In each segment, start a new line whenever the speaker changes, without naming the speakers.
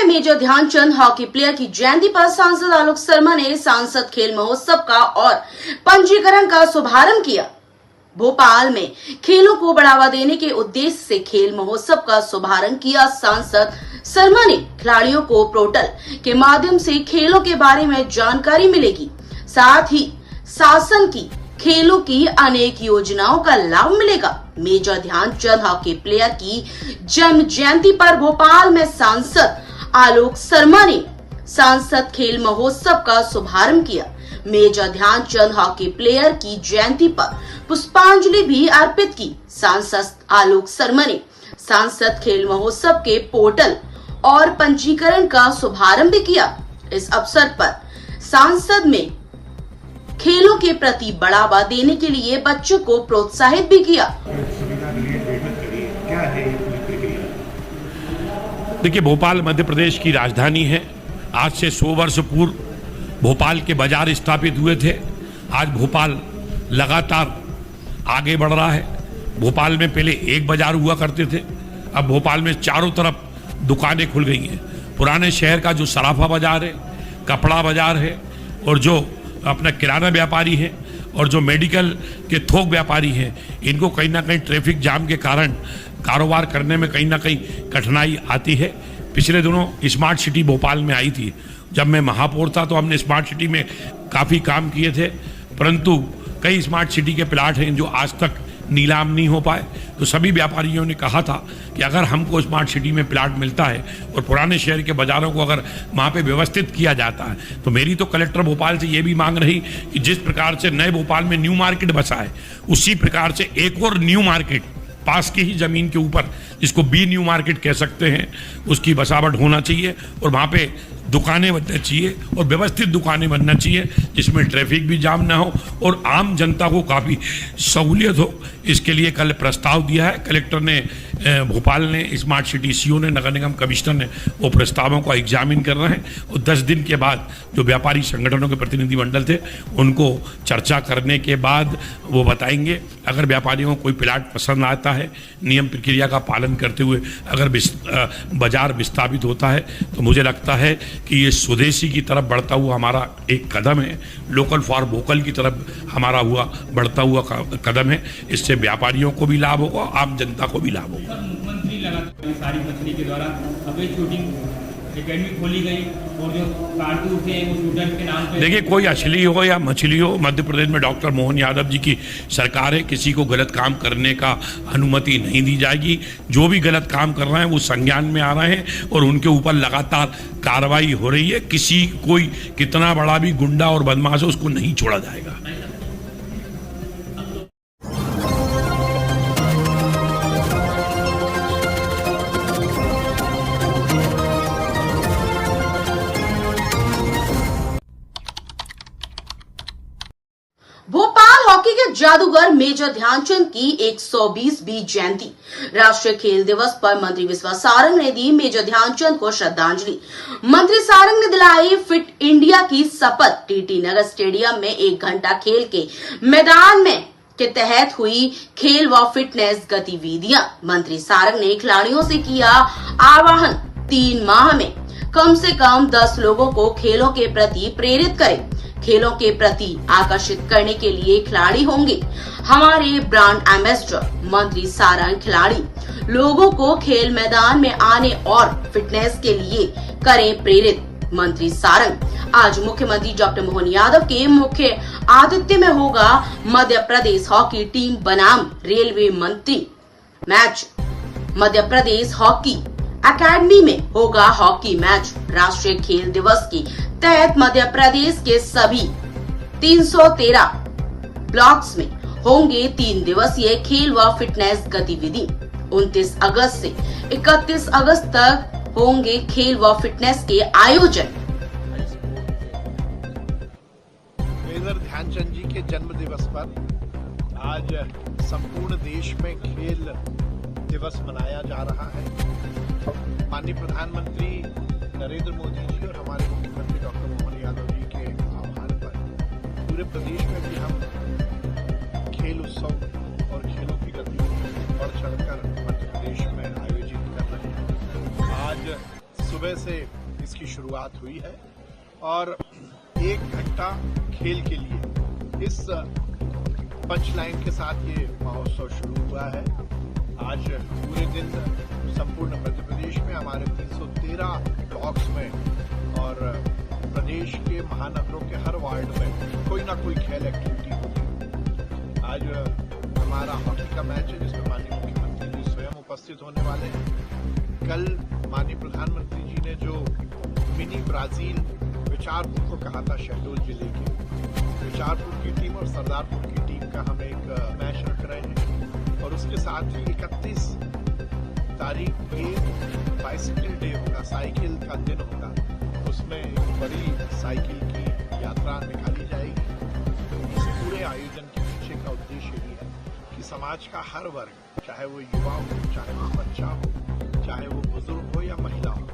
Major Dhyanchand hockey player की जयंती पर सांसद आलोक शर्मा ने सांसद खेल महोत्सव का और पंजीकरण का शुभारंभ किया। भोपाल में खेलों को बढ़ावा देने के उद्देश्य से खेल महोत्सव का शुभारंभ किया। सांसद शर्मा ने खिलाड़ियों को पोर्टल के माध्यम से खेलों के बारे में जानकारी मिलेगी, साथ ही शासन की खेलों की अनेक योजनाओं का लाभ मिलेगा। मेजर ध्यानचंद हॉकी प्लेयर की जन्म जयंती पर भोपाल में सांसद आलोक शर्मा ने सांसद खेल महोत्सव का शुभारंभ किया। मेजर ध्यानचंद हॉकी प्लेयर की जयंती पर पुष्पांजलि भी अर्पित की। सांसद आलोक शर्मा ने सांसद खेल महोत्सव के पोर्टल और पंजीकरण का शुभारंभ भी किया। इस अवसर पर सांसद में खेलों के प्रति बढ़ावा देने के लिए बच्चों को प्रोत्साहित भी किया।
देखिए, भोपाल मध्य प्रदेश की राजधानी है। आज से 100 वर्ष पूर्व भोपाल के बाजार स्थापित हुए थे। आज भोपाल लगातार आगे बढ़ रहा है। भोपाल में पहले एक बाजार हुआ करते थे, अब भोपाल में चारों तरफ दुकानें खुल गई हैं। पुराने शहर का जो सराफा बाजार है, कपड़ा बाजार है, और जो अपना किराना व्यापारी है और जो मेडिकल के थोक व्यापारी हैं, इनको कहीं ना कहीं ट्रैफिक जाम के कारण कारोबार करने में कहीं ना कहीं कठिनाई आती है। पिछले दिनों स्मार्ट सिटी भोपाल में आई थी। जब मैं महापौर था तो हमने स्मार्ट सिटी में काफ़ी काम किए थे, परंतु कई स्मार्ट सिटी के प्लाट हैं जो आज तक नीलाम नहीं हो पाए। तो सभी व्यापारियों ने कहा था कि अगर हमको स्मार्ट सिटी में प्लाट मिलता है और पुराने शहर के बाजारों को अगर वहाँ पे व्यवस्थित किया जाता है, तो मेरी तो कलेक्टर भोपाल से ये भी मांग रही कि जिस प्रकार से नए भोपाल में न्यू मार्केट बसा है, उसी प्रकार से एक और न्यू मार्केट पास की ही जमीन के ऊपर, जिसको बी न्यू मार्केट कह सकते हैं, उसकी बसावट होना चाहिए और वहाँ पे दुकानें बनना चाहिए और व्यवस्थित दुकानें बनना चाहिए, जिसमें ट्रैफिक भी जाम ना हो और आम जनता को काफ़ी सहूलियत हो। इसके लिए कल प्रस्ताव दिया है कलेक्टर ने, भोपाल ने, स्मार्ट सिटी सीओ ने, नगर निगम कमिश्नर ने वो प्रस्तावों को एग्जामिन कर रहे हैं और 10 दिन के बाद जो व्यापारी संगठनों के प्रतिनिधिमंडल थे उनको चर्चा करने के बाद वो बताएंगे। अगर व्यापारियों को कोई प्लाट पसंद आता है, नियम प्रक्रिया का पालन करते हुए अगर बाजार विस्थापित होता है, तो मुझे लगता है कि ये स्वदेशी की तरफ बढ़ता हुआ हमारा एक कदम है, लोकल फॉर वोकल की तरफ हमारा बढ़ता हुआ कदम है। इससे व्यापारियों को भी लाभ होगा, आम जनता को भी लाभ होगा।
मुख्यमंत्री लगातार सारी कंपनी के द्वारा अवैध शूटिंग एकेडमी खोली गई और जो कारतूस है वो स्टूडेंट के नाम पे।
देखिए, कोई असली हो या मछली हो, मध्य प्रदेश में डॉक्टर मोहन यादव जी की सरकार है। किसी को गलत काम करने का अनुमति नहीं दी जाएगी। जो भी गलत काम कर रहे हैं वो संज्ञान में आ रहे हैं और उनके ऊपर लगातार कार्रवाई हो रही है। किसी कोई कितना बड़ा भी गुंडा और बदमाश हो, उसको नहीं छोड़ा जाएगा।
भोपाल हॉकी के जादूगर मेजर ध्यानचंद की 120वीं जयंती। राष्ट्रीय खेल दिवस पर मंत्री विश्वास सारंग ने दी मेजर ध्यानचंद को श्रद्धांजलि। मंत्री सारंग ने दिलाई फिट इंडिया की शपथ। टीटी नगर स्टेडियम में 1 घंटा खेल के मैदान में के तहत हुई खेल व फिटनेस गतिविधियां। मंत्री सारंग ने खिलाड़ियों से किया आह्वान, 3 माह में कम से कम 10 लोगों को खेलों के प्रति प्रेरित करें। खेलों के प्रति आकर्षित करने के लिए खिलाड़ी होंगे हमारे ब्रांड एम्बेसडर। मंत्री सारंग खिलाड़ी लोगों को खेल मैदान में आने और फिटनेस के लिए करें प्रेरित। मंत्री सारंग आज मुख्यमंत्री डॉक्टर मोहन यादव के मुख्य आतिथ्य में होगा मध्य प्रदेश हॉकी टीम बनाम रेलवे मंत्री match. Madhya Pradesh hockey academy में होगा हॉकी मैच। राष्ट्रीय खेल दिवस के तहत मध्य प्रदेश के सभी 313 ब्लॉक्स में होंगे 3 दिवसीय खेल व फिटनेस गतिविधि। 29 अगस्त से 31 अगस्त तक होंगे खेल व फिटनेस के आयोजन।
मेजर ध्यानचंद जी के जन्म दिवस पर आज संपूर्ण देश में खेल दिवस मनाया जा रहा है। माननीय प्रधानमंत्री नरेंद्र मोदी जी और हमारे मुख्यमंत्री डॉक्टर मोहन यादव जी के आह्वान पर पूरे प्रदेश में भी हम खेल उत्सव और खेलों की गतिविधि बढ़ चढ़कर मध्य प्रदेश में आयोजित कर रहे हैं। आज सुबह से इसकी शुरुआत हुई है और 1 घंटा खेल के लिए इस पंच लाइन के साथ ये महोत्सव शुरू हुआ है। आज पूरे दिन संपूर्ण मध्य प्रदेश में हमारे 313 ब्लॉक्स में और प्रदेश के महानगरों के हर वार्ड में कोई ना कोई खेल एक्टिविटी होगी। आज हमारा हॉकी का मैच है जिसमें माननीय मुख्यमंत्री जी स्वयं उपस्थित होने वाले हैं। कल माननीय प्रधानमंत्री जी ने जो मिनी ब्राजील विचारपुर को कहा था, शहडोल जिले की विचारपुर की टीम और सरदारपुर की टीम का हम एक मैच रख रहे हैं और उसके साथ ही 31 तारीख ये बाइसिकल डे होगा, साइकिल का दिन होगा। उसमें एक बड़ी साइकिल की यात्रा निकाली जाएगी। इस पूरे आयोजन के पीछे का उद्देश्य ये है कि समाज का हर वर्ग, चाहे वो युवा हो, चाहे वो बच्चा हो, चाहे वो बुजुर्ग हो या महिला हो,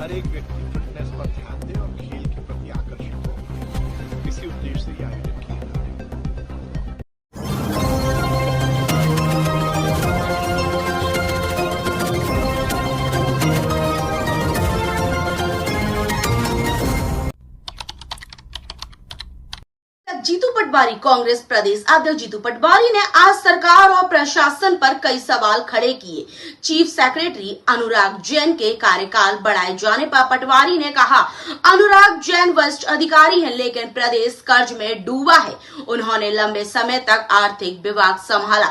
हर एक व्यक्ति फिटनेस पर ध्यान दे और खेल के प्रति आकर्षित हो। इसी उद्देश्य से ये आयोजन किया जा रहा है।
जीतू पटवारी कांग्रेस प्रदेश अध्यक्ष जीतू पटवारी ने आज सरकार और प्रशासन पर कई सवाल खड़े किए। चीफ सेक्रेटरी अनुराग जैन के कार्यकाल बढ़ाए जाने पर पटवारी ने कहा, अनुराग जैन वरिष्ठ अधिकारी हैं लेकिन प्रदेश कर्ज में डूबा है। उन्होंने लंबे समय तक आर्थिक विभाग संभाला,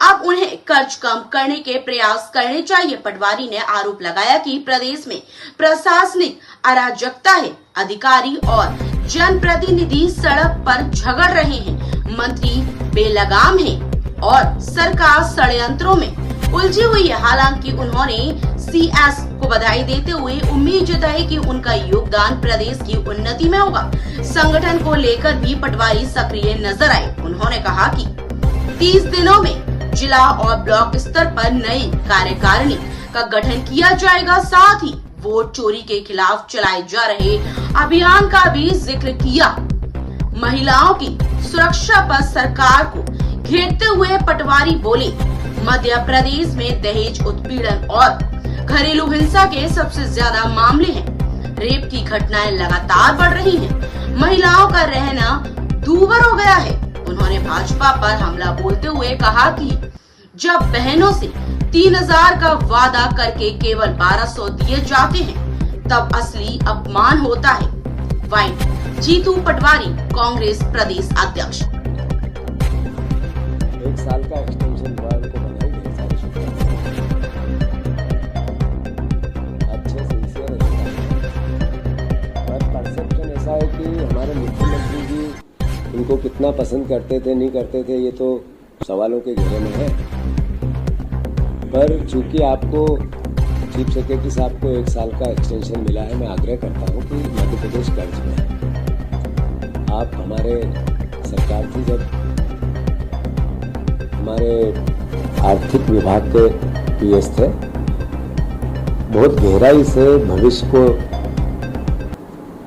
अब उन्हें कर्ज कम करने के प्रयास करने चाहिए। पटवारी ने आरोप लगाया कि प्रदेश में प्रशासनिक अराजकता है, अधिकारी और जनप्रतिनिधि सड़क पर झगड़ रहे हैं, मंत्री बेलगाम हैं और सरकार षड्यंत्रों में उलझी हुई है। हालांकि उन्होंने सीएस को बधाई देते हुए उम्मीद जताई कि उनका योगदान प्रदेश की उन्नति में होगा। संगठन को लेकर भी पटवारी सक्रिय नजर आए। उन्होंने कहा कि 30 दिनों में जिला और ब्लॉक स्तर पर नई कार्यकारिणी का गठन किया जाएगा। साथ ही वोट चोरी के खिलाफ चलाए जा रहे अभियान का भी जिक्र किया। महिलाओं की सुरक्षा पर सरकार को घेरते हुए पटवारी बोले, मध्य प्रदेश में दहेज उत्पीड़न और घरेलू हिंसा के सबसे ज्यादा मामले हैं। रेप की घटनाएं लगातार बढ़ रही हैं। महिलाओं का रहना दूभर हो गया है। उन्होंने भाजपा पर हमला बोलते हुए कहा कि जब बहनों से 3000 का वादा करके केवल 1200 दिए जाते हैं तब असली अपमान होता है। वाइट जीतू पटवारी कांग्रेस प्रदेश अध्यक्ष।
1 साल का एक्सटेंशन हुआ, उनको बनाई गई सारी सुविधाएं अच्छे से इसे पर परसेप्शन ऐसा है कि हमारे मुख्यमंत्री जी इनको कितना पसंद करते थे नहीं करते थे ये तो सवालों के घेरे में है। पर चूंकि आपको चीफ सेक्रेटरी साहब को 1 साल का एक्सटेंशन मिला है, मैं आग्रह करता हूं कि मध्य प्रदेश कर्ज में है। आप हमारे सरकार की जब हमारे आर्थिक विभाग के पीएस थे, बहुत गहराई से भविष्य को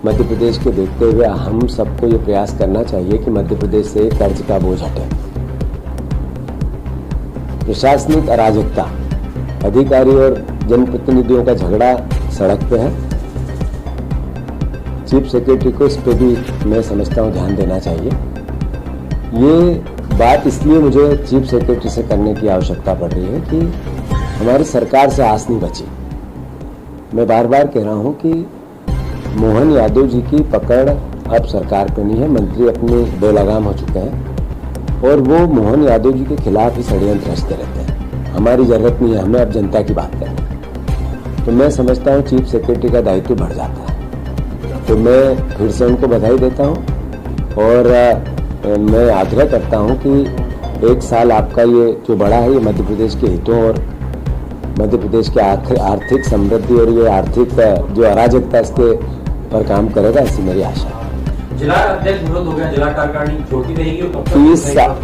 मध्य प्रदेश के देखते हुए हम सबको ये प्रयास करना चाहिए कि मध्य प्रदेश से कर्ज का बोझ हटे। प्रशासनिक अराजकता, अधिकारी और जनप्रतिनिधियों का झगड़ा सड़क पे है। चीफ सेक्रेटरी को इस पे भी मैं समझता हूँ ध्यान देना चाहिए। ये बात इसलिए मुझे चीफ सेक्रेटरी से करने की आवश्यकता पड़ रही है कि हमारी सरकार से आस नहीं बची। मैं बार बार कह रहा हूँ कि मोहन यादव जी की पकड़ अब सरकार पे नहीं है। मंत्री अपने बेलगाम हो चुके हैं और वो मोहन यादव जी के खिलाफ ही षड्यंत्र रचते रहते हैं। हमारी जरूरत नहीं है, हमें अब जनता की बात करनी है। तो मैं समझता हूँ चीफ सेक्रेटरी का दायित्व बढ़ जाता है। तो मैं फिर से उनको बधाई देता हूँ और मैं आग्रह करता हूँ कि 1 साल आपका ये जो बढ़ा है ये मध्य प्रदेश के हितों और मध्य प्रदेश के आर्थिक समृद्धि और ये आर्थिक जो अराजकता इसके पर काम करेगा, ऐसी मेरी आशा है।
जिला अध्यक्ष विरोध हो गया, जिला कार्यकारिणी छोड़ती रहेगी।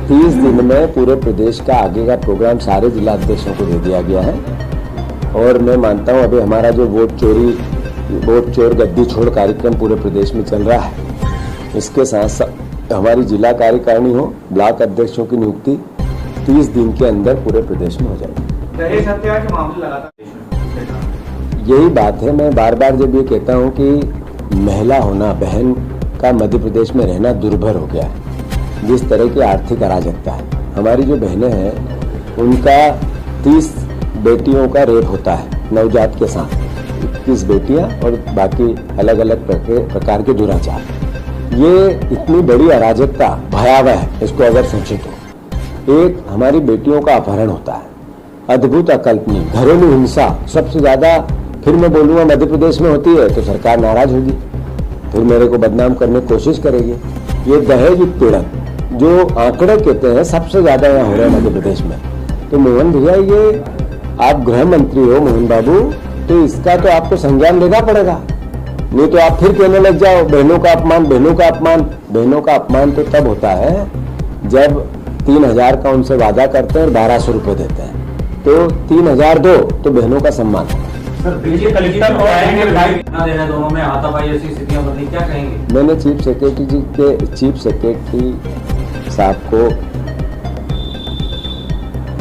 30 दिन में पूरे प्रदेश का आगे का प्रोग्राम सारे जिला अध्यक्षों को दे दिया गया है और मैं मानता हूं अभी हमारा जो वोट चोर गद्दी छोड़ कार्यक्रम पूरे प्रदेश में चल रहा है, इसके साथ साथ हमारी जिला कार्यकारिणी हो, ब्लॉक अध्यक्षों की नियुक्ति 30 दिन के अंदर पूरे प्रदेश में हो जाएगी।
दहेज हत्या के मामले लगातार
यही बात है। मैं बार बार जब ये कहता हूँ कि महिला होना, बहन का मध्य प्रदेश में रहना दुर्भर हो गया है। जिस तरह की आर्थिक अराजकता है, हमारी जो बहनें हैं उनका 30 बेटियों का रेप होता है नवजात के साथ, 21 बेटियां और बाकी अलग अलग प्रकार के दुराचार। ये इतनी बड़ी अराजकता भयावह है, इसको अगर सोचे तो। एक हमारी बेटियों का अपहरण होता है, अद्भुत अकल्पनीय घरेलू हिंसा सबसे ज्यादा, फिर मैं बोलूंगा मध्य प्रदेश में होती है तो सरकार नाराज होगी, फिर मेरे को बदनाम करने की कोशिश करेगी। ये दहेज उत्पीड़न जो आंकड़े कहते हैं सबसे ज्यादा यहाँ हो रहा है मध्य प्रदेश में। तो मोहन भैया, ये आप गृह मंत्री हो मोहन बाबू, तो इसका तो आपको संज्ञान लेना पड़ेगा, नहीं तो आप फिर कहने लग जाओ बहनों का अपमान, बहनों का अपमान। बहनों का अपमान तो तब होता है जब 3000 का उनसे वादा करते हैं और 1200 रुपए देते हैं, तो 3000 दो तो बहनों का सम्मान है।
सर, दिल्ली कलेक्टर और आएंगे विधायक ना देना, दोनों में हाथापाई जैसी स्थितियां बदली, क्या कहेंगे?
मैंने चीफ सेक्रेटरी साहब को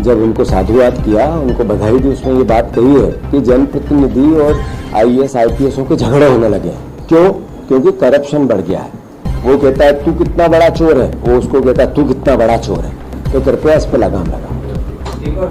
जब उनको साधुवाद किया, उनको बधाई दी, उसमें ये बात कही है कि जनप्रतिनिधि और IAS IPSओं के झगड़े होने लगे हैं। क्यों? क्योंकि करप्शन बढ़ गया है। वो कहता है तू कितना बड़ा चोर है, वो उसको कहता है तू कितना बड़ा चोर है। तो कृपया इस पर लगाम लगाओ।
ठीक है।